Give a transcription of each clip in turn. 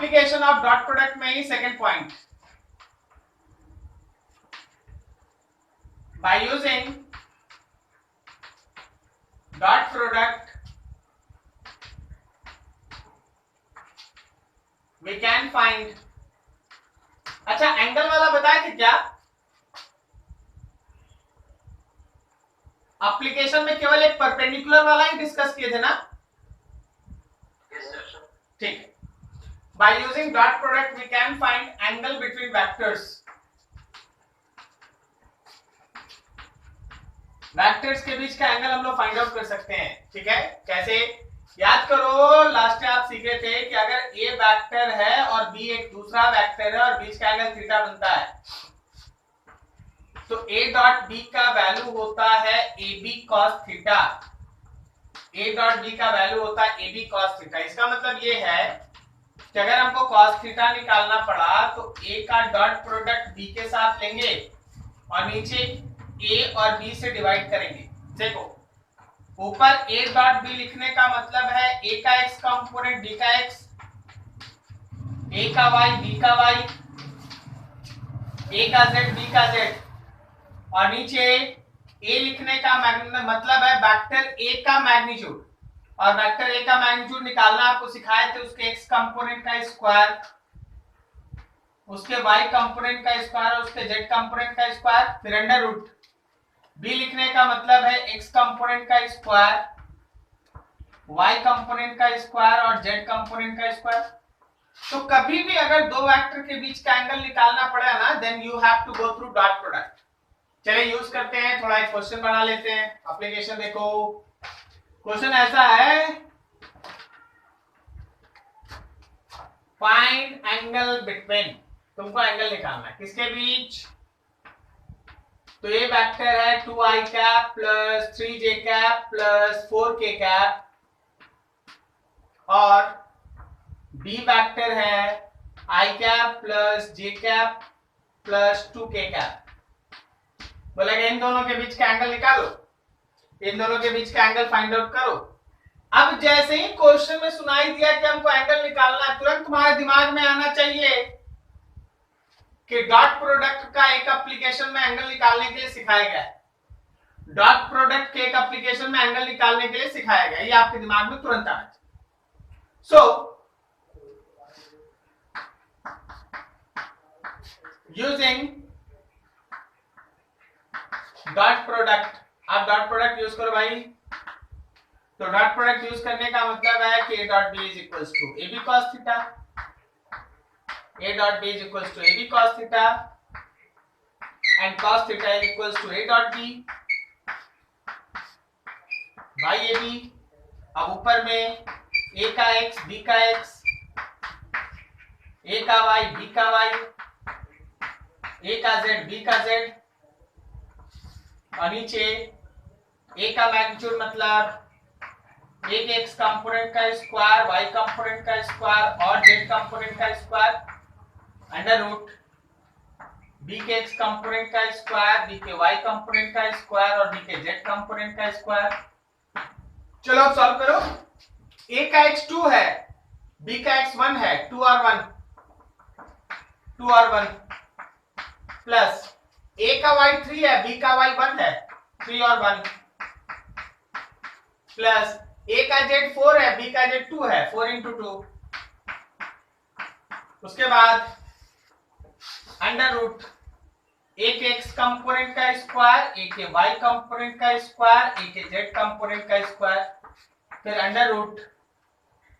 Application of dot product में ही second point, by using dot product we can find. अच्छा, angle वाला बताया कि क्या एप्लीकेशन में केवल एक परपेंडिकुलर वाला ही डिस्कस किए थे ना? ठीक है। By using dot product we can find angle between vectors. Vectors के बीच का एंगल हम लोग फाइंड आउट कर सकते हैं। ठीक है, कैसे? याद करो, लास्ट में आप सीखे थे कि अगर ए वेक्टर है और बी एक दूसरा वेक्टर है और बीच का एंगल थीटा बनता है, तो ए डॉट बी का वैल्यू होता है A B cos theta. A dot B का वैल्यू होता है ए बी कॉस थीटा। इसका मतलब ये है कि अगर हमको कॉस थीटा निकालना पड़ा तो ए का डॉट प्रोडक्ट बी के साथ लेंगे और नीचे ए और बी से डिवाइड करेंगे। देखो, ऊपर ए डॉट बी लिखने का मतलब है ए का एक्स कंपोनेंट बी का एक्स, ए का वाई बी का वाई, ए का जेड बी का जेड, और नीचे ए लिखने का मतलब है वेक्टर ए का मैग्नीट्यूड, और वेक्टर ए का मैग्नीट्यूड निकालना आपको सिखाए थे, उसके एक्स कंपोनेंट का स्क्वायर, उसके वाई कंपोनेंट का स्क्वायर, उसके जेड कंपोनेंट का स्क्वायर, फिर अंडर रूट। बी लिखने का मतलब है एक्स कंपोनेंट का स्क्वायर, वाई कंपोनेंट का स्क्वायर और जेड कंपोनेंट का स्क्वायर। तो कभी भी अगर दो वेक्टर के बीच का एंगल निकालना पड़ा ना, then you have to go through dot product. चलिए यूज करते हैं, थोड़ा एक क्वेश्चन बना लेते हैं। एप्लीकेशन देखो, क्वेश्चन ऐसा है, फाइंड एंगल बिटवीन, तुमको एंगल निकालना है किसके बीच? तो ये वेक्टर है 2i cap plus 3j cap plus 4k cap, और b वेक्टर है i cap plus j cap plus 2k cap. बोलेगा इन दोनों के बीच का एंगल निकालो, इन दोनों के बीच का एंगल फाइंड आउट करो। अब जैसे ही क्वेश्चन में सुनाई दिया कि हमको एंगल निकालना है, तुरंत तुम्हारे दिमाग में आना चाहिए कि डॉट प्रोडक्ट का एक एप्लीकेशन में एंगल निकालने के लिए सिखाया गया है। डॉट प्रोडक्ट के एक एप्लीकेशन में एंगल निकालने के लिए सिखाया गया, ये आपके दिमाग में तुरंत आना चाहिए। सो यूजिंग डॉट प्रोडक्ट, आप डॉट प्रोडक्ट यूज करो भाई। तो डॉट प्रोडक्ट यूज करने का मतलब है कि a dot b is equals to A B cos theta, a dot b is equals to A B cos theta and cos theta is equals to a dot b by A B. अब ऊपर में a का x b का x, a का y b का y, a का z b का z, और नीचे a का मैग्नीट्यूड मतलब एक एक्स कंपोनेंट का स्क्वायर, वाई कंपोनेंट का स्क्वायर और जेड कंपोनेंट का स्क्वायर, अंडर रूट बी के एक्स कंपोनेंट का स्क्वायर, बी के वाई कंपोनेंट का स्क्वायर और बी के जेड कंपोनेंट का स्क्वायर। चलो अब सॉल्व करो। ए का एक्स 2 है, बी का एक्स 1 है, 2 और 1 प्लस ए का वाई 3 है, बी का वाई 1 है, 3 और 1 प्लस ए का जेड 4 है, बी का जेड 2 है, 4 इंटू 2। उसके बाद अंडर रूट ए के एक्स कंपोनेंट का स्क्वायर, ए के वाई कंपोनेंट का स्क्वायर, ए के जेड कंपोनेंट का स्क्वायर, फिर अंडर रूट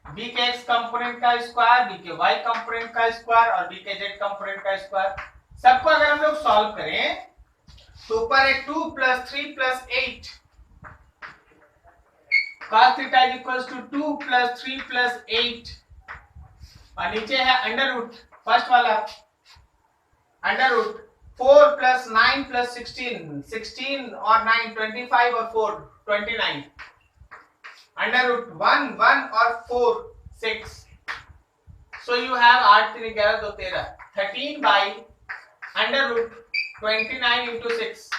बी के एक्स कंपोनेंट का स्क्वायर, बी के वाई कंपोनेंट का स्क्वायर और बी के जेड कंपोनेंट का स्क्वायर। सबको अगर हम लोग सॉल्व करें तो ऊपर है 2 plus 3 plus 8 cos theta is equals to 2 plus 3 plus 8, और नीचे है अंडर रूट, फर्स्ट वाला अंडर रूट 4 plus 9 plus 16, 16 और 9 25 और 4 29, अंडर रूट 1 1 और 4 6। So you have 8 3 11 2 13 13 by under root 29 into 6।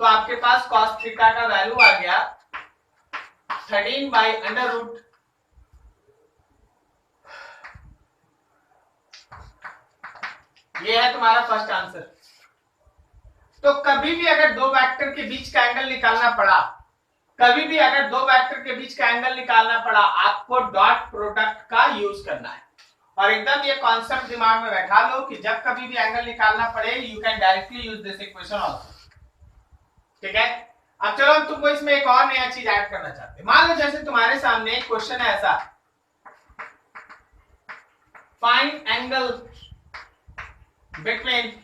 तो आपके पास cos थीटा का वैल्यू आ गया 13 बाई अंडर रूट ये है तुम्हारा फर्स्ट आंसर। तो कभी भी अगर दो वेक्टर के बीच का एंगल निकालना पड़ा, कभी भी अगर दो वेक्टर के बीच का एंगल निकालना पड़ा, आपको डॉट प्रोडक्ट का यूज करना है। और एकदम ये कॉन्सेप्ट दिमाग में बैठा लो कि जब कभी भी एंगल निकालना पड़े, you can directly use this equation also. ठीक है, अब चलो हम तुमको इसमें एक और नया चीज ऐड करना चाहते हैं। मान लो जैसे तुम्हारे सामने एक क्वेश्चन है ऐसा, find angle between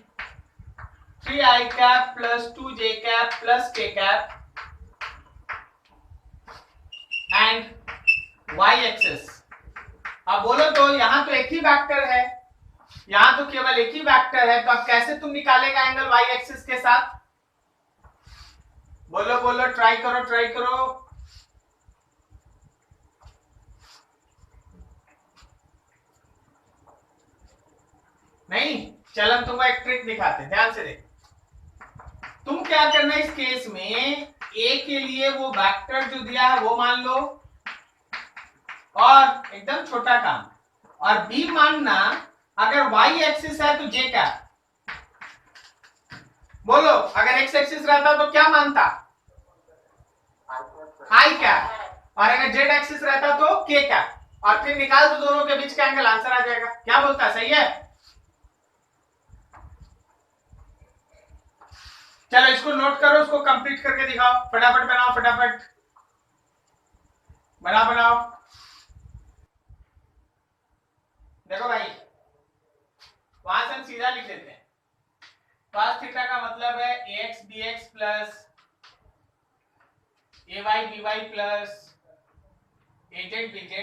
3i cap plus 2j cap plus k cap and y axis. अब बोलो तो यहां तो एक ही वेक्टर है, यहां तो केवल एक ही वेक्टर है, तो अब कैसे तुम निकालेगा एंगल y एक्सिस के साथ? बोलो बोलो, ट्राई करो ट्राई करो। नहीं, चल हम तुमको एक ट्रिक दिखाते, ध्यान से देख। तुम क्या करना इस केस में, a के लिए वो वेक्टर जो दिया है वो मान लो, और एकदम छोटा काम, और b मानना अगर y एक्सिस है तो j क्या? बोलो, अगर x एक्सिस रहता तो क्या मानता? i क्या? और अगर z एक्सिस रहता तो k क्या? और फिर निकाल दो दोनों के बीच का एंगल, आंसर आ जाएगा। क्या बोलता है, सही है? चलो इसको नोट करो, उसको कंप्लीट करके दिखाओ, फटाफट बनाओ, फटाफट बनाओ बनाओ। देखो भाई, वहां से हम सीधा लिख देते हैं। cos थीटा का मतलब है ax bx plus ay by plus az bz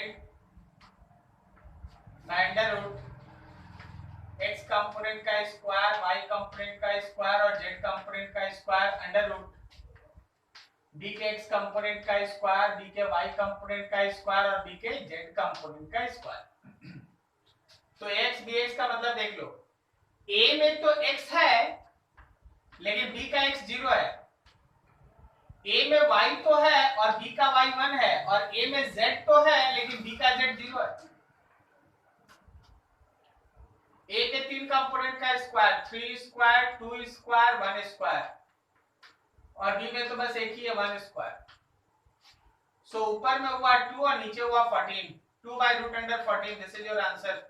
under root x component का स्क्वायर, y कंपोनेंट का स्क्वायर और z कंपोनेंट का स्क्वायर अंडर रूट b के x कंपोनेंट का स्क्वायर, b के y कंपोनेंट का स्क्वायर और b के z कंपोनेंट का स्क्वायर। तो x bx का मतलब देख लो, a में तो x है लेकिन b का x 0 है, a में y तो है और b का y 1 है, और a में z तो है लेकिन b का z 0 है। a के 3 कंपोनेंट का स्क्वायर, 3 स्क्वायर 2 स्क्वायर 1 स्क्वायर, और b में तो बस एक ही है 1 स्क्वायर। सो ऊपर में हुआ 2 और नीचे हुआ 14, 2 by root under 14, this is your answer.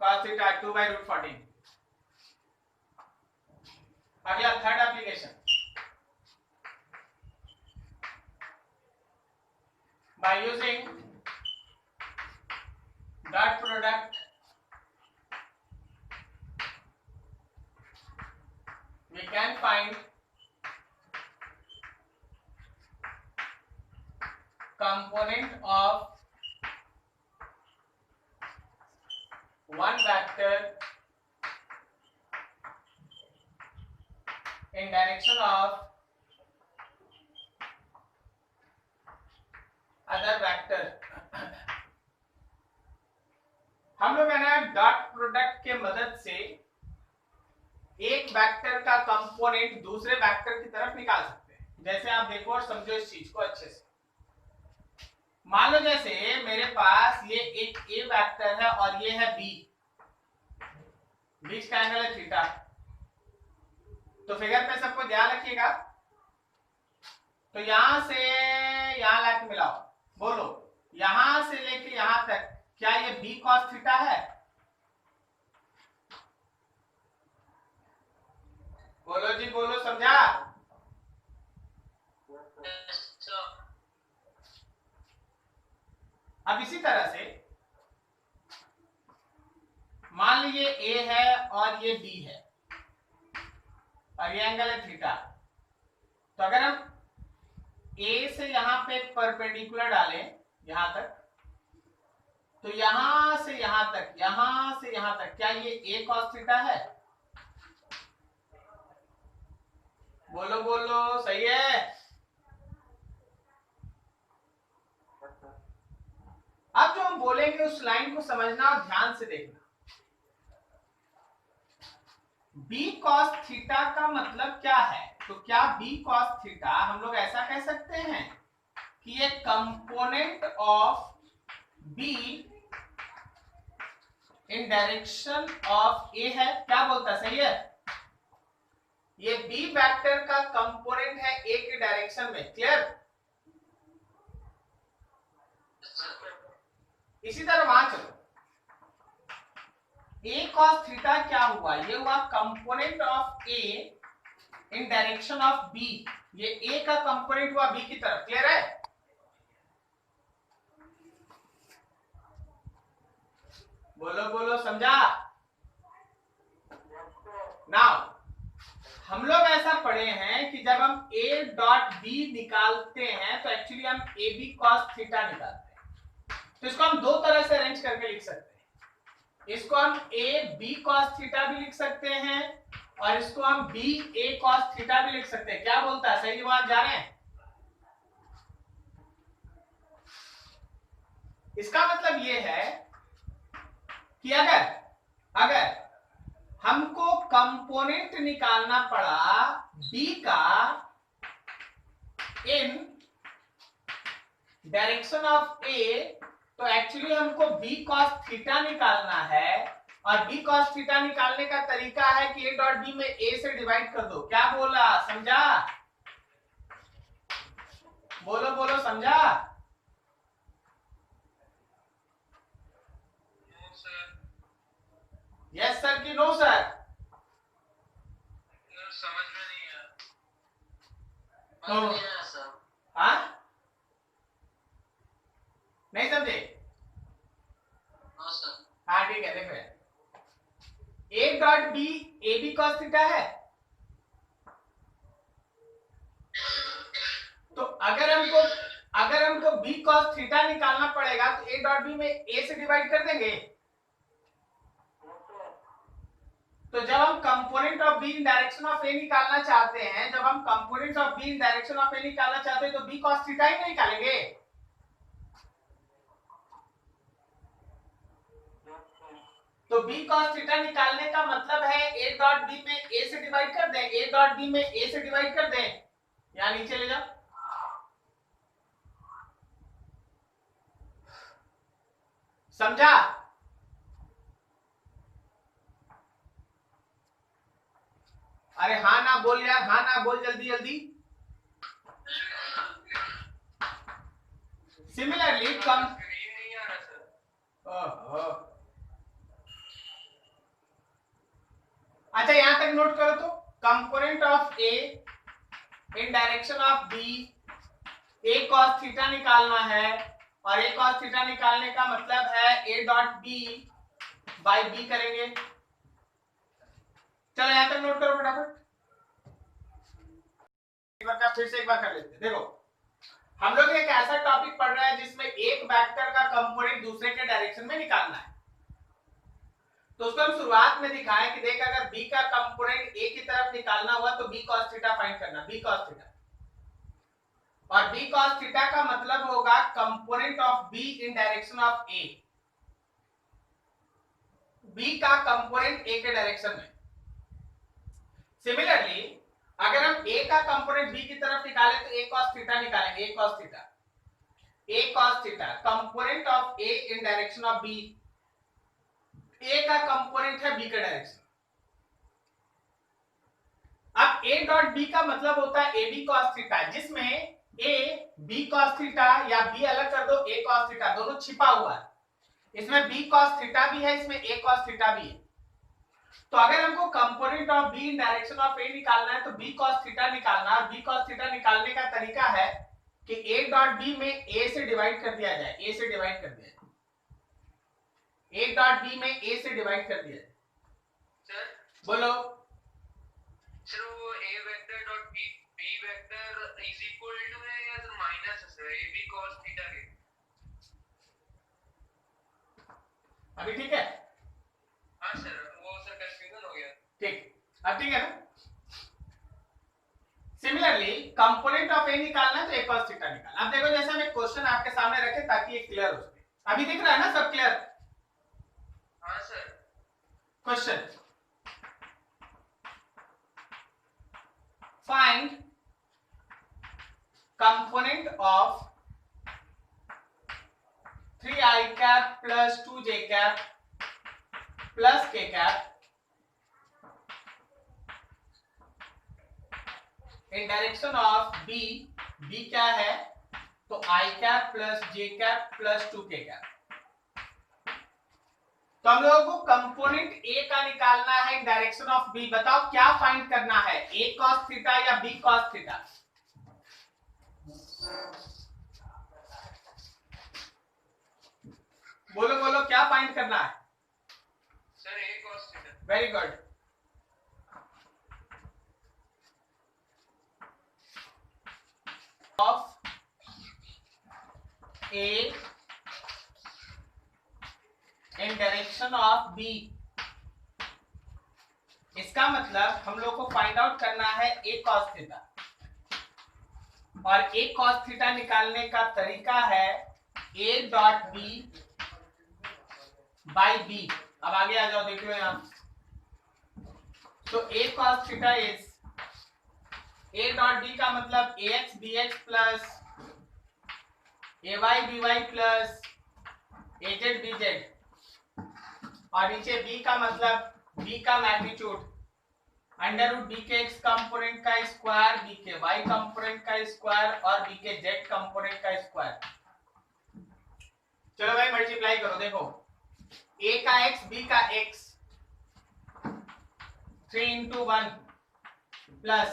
cos theta 2 by root 14। अगला third application, by using dot product we can find component of one vector in direction of other vector। हम लोग है ना डॉट प्रोडक्ट के मदद से एक vector का कंपोनेंट दूसरे वेक्टर की तरफ निकाल सकते हैं। जैसे आप देखो और समझो इस चीज को अच्छे से। मान लो जैसे मेरे पास ये एक ए वेक्टर है और ये है बी, बीच का एंगल है थीटा। तो फिगर पे सबको ध्यान रखिएगा। तो यहां से यहां लाके मिलाओ, बोलो यहां से लेके यहां तक क्या ये बी कॉस थीटा है? बोलो जी बोलो, समझा? अब इसी तरह से मान लीजिए ए है और ये बी है और ये एंगल है थीटा। तो अगर हम ए से यहां पे एक परपेंडिकुलर डालें यहां तक, तो यहां से यहां तक, यहां से यहां तक क्या ये ए कॉस थीटा है? बोलो बोलो, सही है? अब जो हम बोलेंगे उस लाइन को समझना और ध्यान से देखना। बी कॉस थीटा का मतलब क्या है? तो क्या बी कॉस थीटा हम लोग ऐसा कह सकते हैं कि ये component of B in direction of A है, क्या बोलता है, सही है। ये बी वेक्टर का कंपोनेंट है ए के डायरेक्शन में, क्लियर। इसी तरह वहां चलो, ए cos थीटा क्या हुआ, ये हुआ component of A in direction of B, ये ए का कंपोनेंट हुआ बी की तरफ, क्लियर है। बोलो बोलो, समझा। नाउ हम लोग ऐसा पढ़े हैं कि जब हम a डॉट बी निकालते हैं तो एक्चुअली हम ए बी कॉस थीटा निकालते हैं। तो इसको हम दो तरह से अरेंज करके लिख सकते हैं, इसको हम ए बी कॉस थीटा भी लिख सकते हैं और इसको हम बी ए कॉस थीटा भी लिख सकते हैं। क्या बोलता है, सही जवाब जा रहे हैं। इसका मतलब ये है कि अगर हमको कंपोनेंट निकालना पड़ा बी का इन डायरेक्शन ऑफ ए, तो एक्चुअली हमको बी कॉस थीटा निकालना है और बी कॉस थीटा निकालने का तरीका है कि ए डॉट बी में ए से डिवाइड कर दो। क्या बोला, समझा। बोलो बोलो, समझा। यस सर कि नो सर। समझ में नहीं आया। हाँ नहीं समझे। हाँ ठीक है, देखो A dot B A B cos theta है, तो अगर हमको बी कॉस थीटा निकालना पड़ेगा तो ए डॉट बी में ए से डिवाइड कर देंगे। तो जब हम component of B in direction of A निकालना चाहते हैं, जब हम component of B in direction of A निकालना चाहते हैं तो बी कॉस थीटा ही निकालेंगे। तो बी कॉस थीटा निकालने का मतलब है ए डॉट बी में ए से डिवाइड कर दें, ए डॉट बी में ए से डिवाइड कर दें, यहां नीचे ले जाओ। समझा। अरे हाँ ना बोल यार, हाँ ना बोल, जल्दी जल्दी। सिमिलरली कम अच्छा यहां तक नोट करो, तो component of A in direction of B, A cos theta निकालना है और ए कॉस थीटा निकालने का मतलब है A dot B by B करेंगे। चलो यहां तक नोट करो फटाफट, फिर से एक बार कर लेते हैं। देखो हम लोग एक ऐसा टॉपिक पढ़ रहे हैं जिसमें एक वेक्टर का कंपोनेंट दूसरे के डायरेक्शन में निकालना है। तो उसको हम शुरुआत में दिखाएं कि देख अगर b का कंपोनेंट a की तरफ निकालना हुआ तो b cos थीटा फाइंड करना, b cos थीटा। और b cos थीटा का मतलब होगा component of b in direction of a, b का कंपोनेंट a के डायरेक्शन में। सिमिलरली अगर हम a का कंपोनेंट b की तरफ निकालें तो a cos थीटा निकालेंगे, a cos theta, a cos theta component of a in direction of b, a का कंपोनेंट है b का डायरेक्शन। अब a डॉट b का मतलब होता है a b cos थीटा, जिसमें a b cos थीटा या b अलग कर दो a cos थीटा, दोनों छिपा हुआ है। इसमें b cos थीटा भी है, इसमें a cos थीटा भी है। तो अगर हमको component of b in direction of a निकालना है तो b cos थीटा निकालना, और b cos थीटा निकालने का तरीका है कि a डॉट b में a से डिवाइड कर दिया जाए, a से डिवाइड कर दिया जाए, a डॉट b में a से डिवाइड कर दिया जाए। सर बोलो सर, वो a vector dot b vector is equal to है या तो माइनस है sir a b cos theta के? अभी ठीक है? हाँ सर, वो सर कंफ्यूजन हो गया। ठीक, अब ठीक है ना। सिमिलरली कंपोनेंट ऑफ a निकालना है तो a cos थीटा निकालना। अब देखो जैसे हम एक क्वेश्चन आपके सामने रखे ताकि ये क्लियर हो सके। अभी दिख रहा है ना सब क्लियर? हाँ sir. Question, find component of 3i cap plus 2j cap plus K cap in direction of B, B क्या है तो I cap plus J cap plus 2 K cap. तो हम लोगों को कंपोनेंट ए का निकालना है इन डायरेक्शन ऑफ बी। बताओ क्या फाइंड करना है, ए कॉस थीटा या बी कॉस थीटा? बोलो बोलो क्या फाइंड करना है? Sir A cos theta. Very good. Of A in direction of B, इसका मतलब हम लोग को फाइंड आउट करना है ए कॉस थीटा, और ए कॉस थीटा निकालने का तरीका है A dot B by B. अब आगे आ जाओ, देख लो यहां। तो A cos theta is A dot B का मतलब A x B x plus A y B y plus A z B z, और नीचे b का मतलब b का मैग्नीट्यूड अंडर रूट बी के x कंपोनेंट का स्क्वायर, b के y कंपोनेंट का स्क्वायर और b के z कंपोनेंट का स्क्वायर। चलो भाई मल्टीप्लाई करो, देखो a का x b का x 3 into 1 प्लस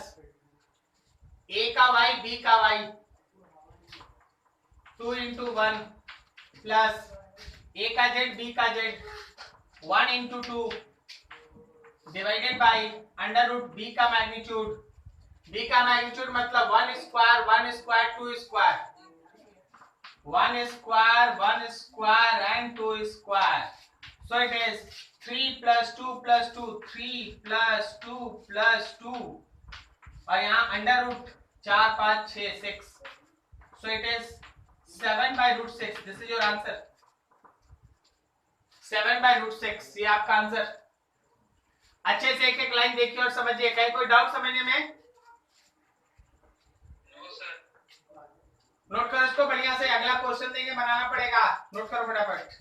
a का y b का y 2 into 1 प्लस a का z b का z 1 into 2 divided by under root B का मैग्नीट्यूड, बी का मैग्नीट्यूड मतलब 1 square 1 square 2 square, 1 square 1 square and 2 square. So it is 3 plus 2 plus 2 3 plus 2 plus 2, और यहाँ under root 4 5 6 6, so it is 7 by root 6। This is your answer, 7 by root 6, ये आपका answer. अच्छे से एक एक लाइन देखिए और समझिए, कहीं कोई डाउट समझने में? No sir. नोट करो इसको बढ़िया से, अगला क्वेश्चन देंगे बनाना पड़ेगा, नोट करो फटाफट।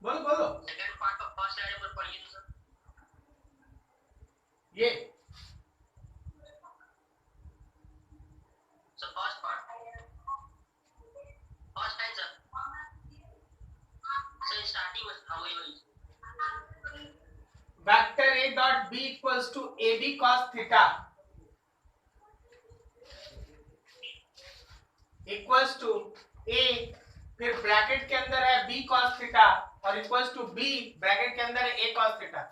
बोलो बोलो। सेकंड पार्ट का फर्स्ट लाइन पर पढ़िए तो सर। ये sir first part, first line sir. Sir starting में वही vector a dot b equals to ab cos theta equals to a, फिर ब्रैकेट के अंदर है b cos थीटा और इक्वल्स टू b ब्रैकेट के अंदर है a cos theta.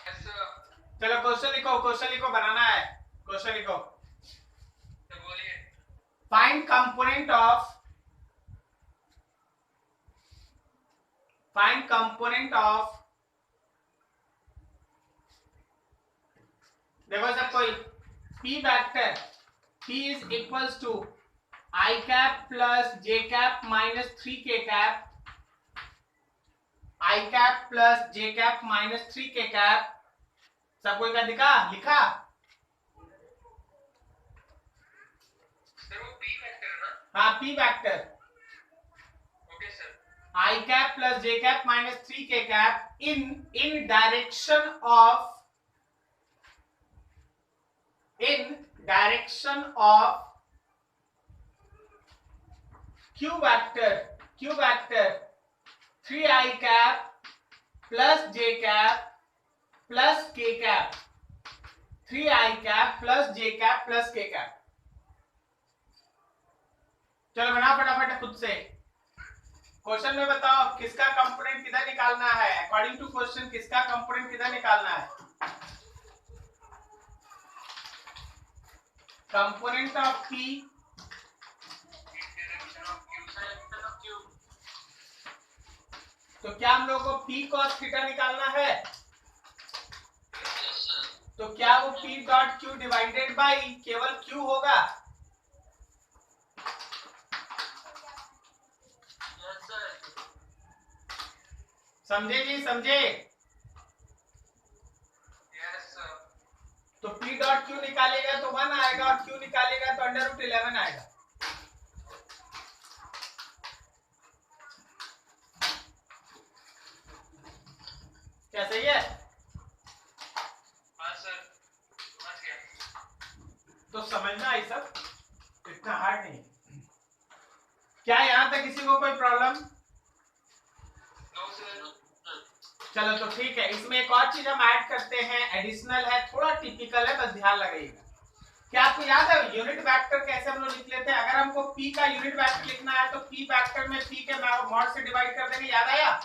Yes sir. चलो क्वेश्चन लिखो बनाना है, क्वेश्चन लिखो। तो बोलिए। फाइंड कंपोनेंट ऑफ देखो सब कोई p vector p is equals to i cap plus j cap minus 3k cap, i cap plus j cap minus 3k cap. सब कोई का दिखा लिखा? सर वो p वेक्टर है ना? हाँ p vector okay sir. i cap plus j cap minus 3k cap in direction of q vector 3i cap plus j cap plus k cap, 3i cap plus j cap plus k cap. चलो बना फटाफट खुद से। Question में बताओ किसका component किधर निकालना है, अकॉर्डिंग टू क्वेश्चन किसका कंपोनेंट किधर निकालना है? कंपोनेंट ऑफ p तो क्या हम लोग को p cos थीटा निकालना है? तो क्या वो p dot q divided by केवल q होगा? समझे जी, समझे? तो P डॉट Q निकालेगा तो 1 आएगा और Q निकालेगा तो √11 आएगा। क्या सही है? हाँ सर, समझ गया। तो समझना है सब, इतना हार्ड नहीं। क्या यहां तक किसी को कोई प्रॉब्लम? No sir. चलो तो ठीक है। इसमें एक और चीज हम ऐड करते हैं, एडिशनल है, थोड़ा टिपिकल है, बस ध्यान लगाइएगा। क्या आपको याद है यूनिट वेक्टर कैसे हम लोग लिख लेते हैं? अगर हमको p का यूनिट वेक्टर लिखना है तो p वेक्टर में p के मॉड से डिवाइड कर देंगे, याद आया?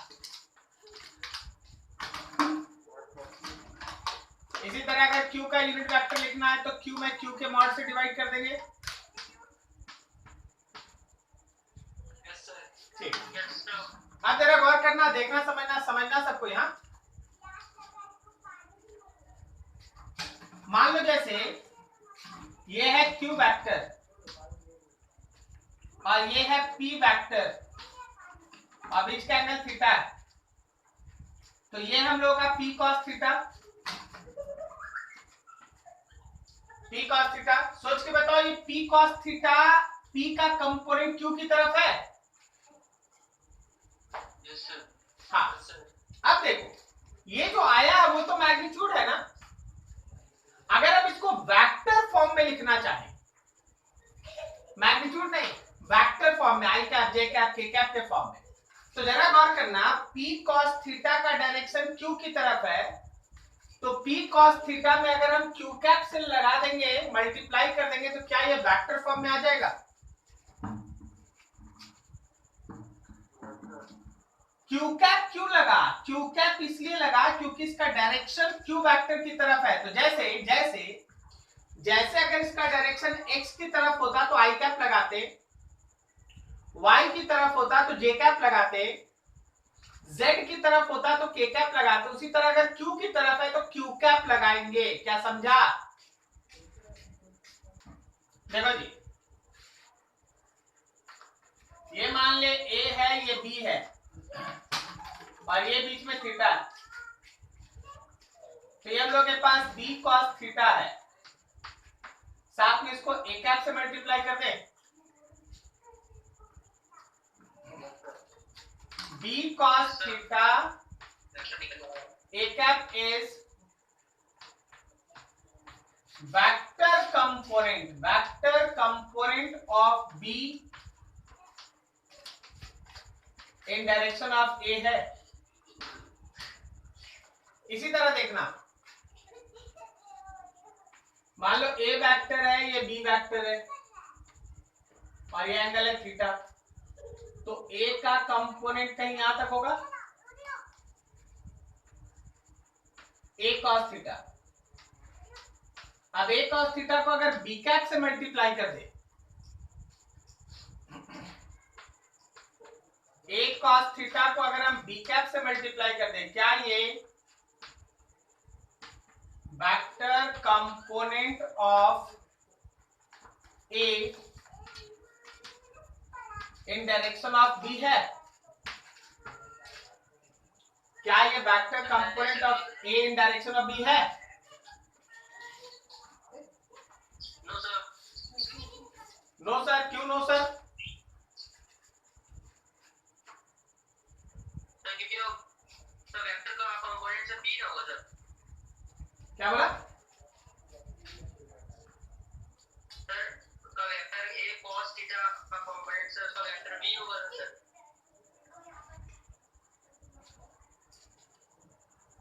इसी तरह अगर q का यूनिट वेक्टर लिखना है तो q में q के मॉड से डिवाइड कर देंगे। Yes sir. ठीक, यस सर। अब जरा गौर करना, देखना, समझना सबको यहाँ। मान लो जैसे ये है q वेक्टर और ये है p वेक्टर और बीच का एंगल थीटा है, तो ये हम लोग का p cos theta, p cos theta. सोच के बताओ ये p cos थीटा p का कंपोनेंट q की तरफ है। Yes sir. हाँ, अब देखो ये जो आया है वो तो मैग्नीट्यूड है ना। अगर हम इसको वेक्टर फॉर्म में लिखना चाहें, मैग्नीट्यूड नहीं, वेक्टर फॉर्म में, आई कैप जे कैप के कैप के फॉर्म में, तो जरा गौर करना, p cos थीटा का डायरेक्शन q की तरफ है, तो p cos थीटा में अगर हम q कैप से लगा देंगे, मल्टीप्लाई कर देंगे, तो क्या ये वेक्टर फॉर्म में आ जाएगा? q कैप क्यों लगा? q कैप इसलिए लगा क्योंकि इसका डायरेक्शन q वेक्टर की तरफ है। तो जैसे जैसे जैसे अगर इसका डायरेक्शन x की तरफ होता तो i कैप लगाते, y की तरफ होता तो j कैप लगाते, z की तरफ होता तो k कैप लगाते। उसी तरह अगर q की तरफ है तो q कैप लगाएंगे। क्या समझा? देखो जी, ये मान ले a है, ये b है और ये बीच में थीटा है, तो ये हम लोग के पास b cos थीटा है, साथ में इसको a कैप से मल्टीप्लाई कर दें। b cos theta a cap is vector component of b in direction of a है। इसी तरह देखना, मान लो a वेक्टर है, ये b वेक्टर है और ये एंगल है थीटा, तो a का कंपोनेंट कहीं यहां तक होगा, a cos थीटा। अब a cos थीटा को अगर b कैप से मल्टीप्लाई कर दे, a cos थीटा को अगर हम b कैप से मल्टीप्लाई कर दें, क्या ये vector component of a in direction of b है? क्या ये vector component of a in direction of b है? No sir. नो सर, क्यों नो सर? सर क्योंकि सर वेक्टर का कंपोनेंट सर b ना होगा सर। क्या बोला? सर का वेक्टर a cos थीटा का कंपोनेंट सर का वेक्टर b होगा सर।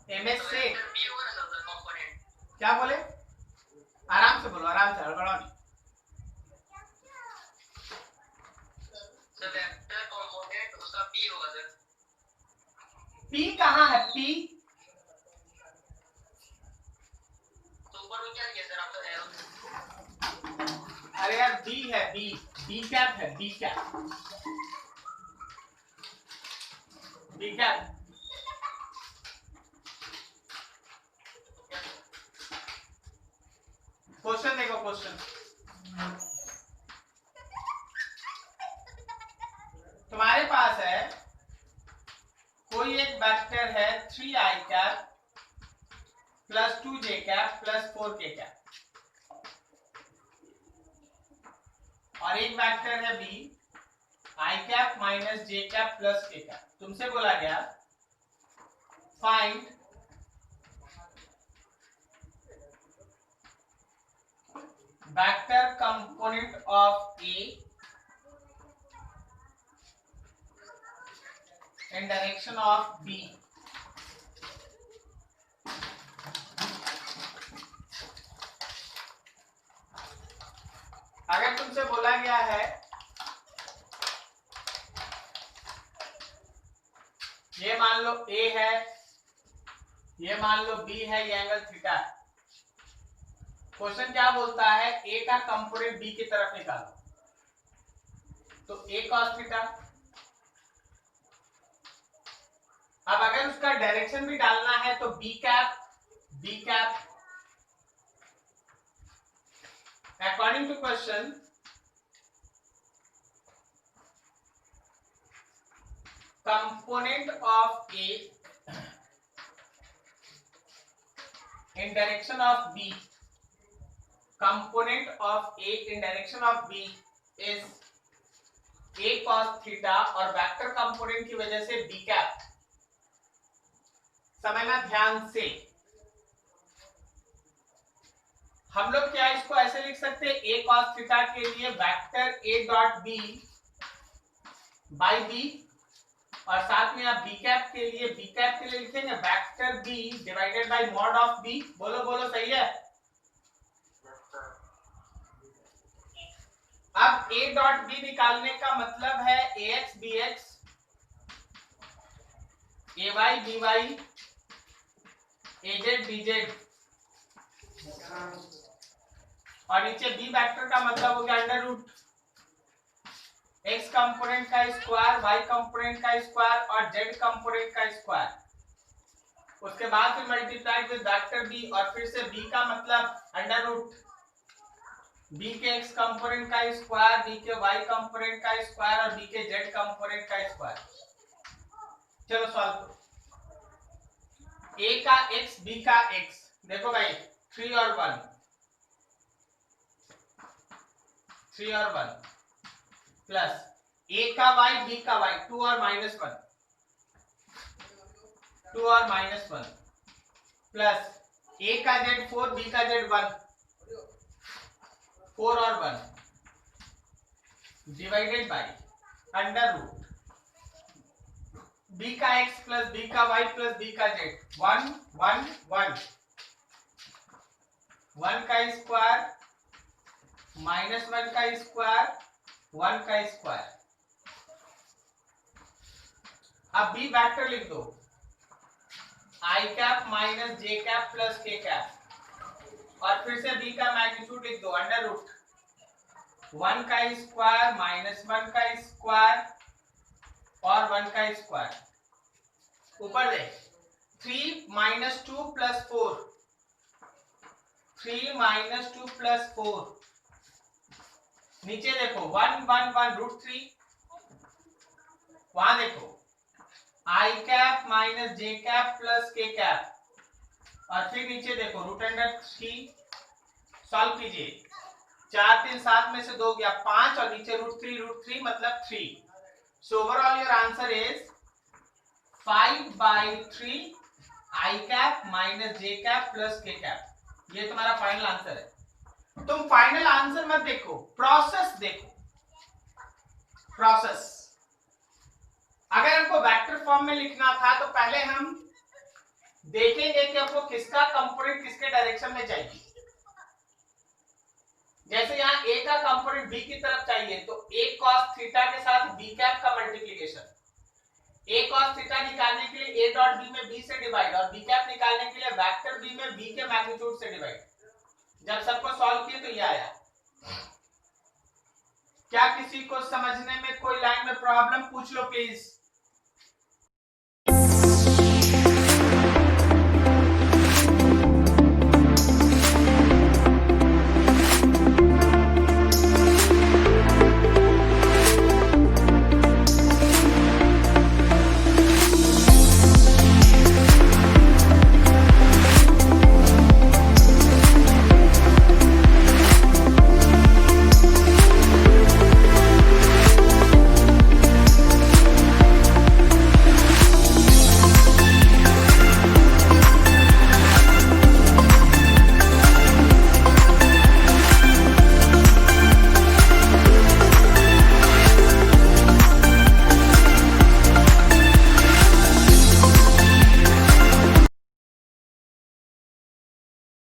ms से b होगा ना सर कंपोनेंट। क्या बोले? आराम से बोलो, आराम से, हड़बड़ाओ नहीं। सर वेक्टर कंपोनेंट उसका p होगा सर। p कहाँ है? p तो ऊपर में क्या किया सर आप? तो एरो। अरे यार b है, b कैप है, b cap, b cap. Question देखो, क्वेश्चन तुम्हारे पास है, कोई एक वेक्टर है 3i cap plus 2 J cap plus 4 K cap, और एक वेक्टर है B I cap minus J cap plus K cap. तुमसे बोला गया find vector component of A in direction of B. अगर तुमसे बोला गया है ये मान लो ए है, ये मान लो बी है, ये एंगल थीटा है। क्वेश्चन क्या बोलता है, ए का कंपोनेंट बी की तरफ निकालो, तो ए कॉस थीटा। अब अगर उसका डायरेक्शन भी डालना है तो B cap according to question component of A in direction of B, component of A in direction of B is A cos theta, और वेक्टर कंपोनेंट की वजह से B कैप। समझना ध्यान से, हम लोग क्या इसको ऐसे लिख सकते हैं, A cos theta के लिए vector A dot B by B, और साथ में आप बी कैप के लिए लिखेंगे vector B divided by mod of B. बोलो बोलो सही है। अब ए डॉट बी निकालने का मतलब है ए एक्स बी एक्स, ए वाई बी वाई, ए जेड बी जेड, और नीचे बी वेक्टर का मतलब हो गया अंडर रूट एक्स कंपोनेंट का स्क्वायर, वाई कंपोनेंट का स्क्वायर और जेड कंपोनेंट का स्क्वायर। उसके बाद फिर मल्टीप्लाइड विद वेक्टर बी, और फिर से बी का मतलब अंडर रूट बी के एक्स कंपोनेंट का स्क्वायर, बी के वाई कंपोनेंट का स्क्वायर और बी के जेड कंपोनेंट का स्क्वायर। चलो सॉल्व करो। ए का एक्स बी का एक्स, देखो भाई 3 और 1, 3 और 1 प्लस ए का वाई बी का वाई 2 और -1, 2 और -1 प्लस ए का जेड 4 बी का जेड 1, 4 और 1 divided by under root B का एक्स प्लस बी का वाई प्लस बी का जेड, 1 1 1 1 का स्क्वायर -1 का स्क्वायर 1 का स्क्वायर। अब बी वेक्टर लिख दो आई cap minus J cap plus K cap, और फिर से बी का मैग्नीट्यूड लिख दो अंडर रूट 1 का स्क्वायर -1 का स्क्वायर और 1 का स्क्वायर। ऊपर दे 3 - 2 + 4, 3 - 2 + 4, नीचे देखो 1 1 1 √3, वहां देखो आई cap minus J cap plus K cap, और फिर नीचे देखो √3। सॉल्व कीजिए, 4 3 7 में से 2 गया 5 और नीचे √3 मतलब 3। So overall your answer is 5/3 I cap minus J cap plus K cap. ये तुम्हारा फाइनल आंसर है। तुम फाइनल आंसर मत देखो, प्रोसेस देखो, प्रोसेस। अगर हमको वेक्टर फॉर्म में लिखना था तो पहले हम देखेंगे कि आपको किसका कंपोनेंट किसके डायरेक्शन में चाहिए। जैसे यहाँ ए का कंपोनेंट बी की तरफ चाहिए तो ए cos थीटा के साथ बी कैप का मल्टीप्लिकेशन, ए cos थीटा निकालने के लिए ए डॉट बी में बी से डिवाइड, और बी कैप निकालने के लिए वेक्टर बी में बी के मैग्नीट्यूड से डिवाइड। जब सबको सॉल्व किए तो ये आया। क्या किसी को समझने में कोई लाइन में प्रॉब्लम, पूछ लो प्लीज।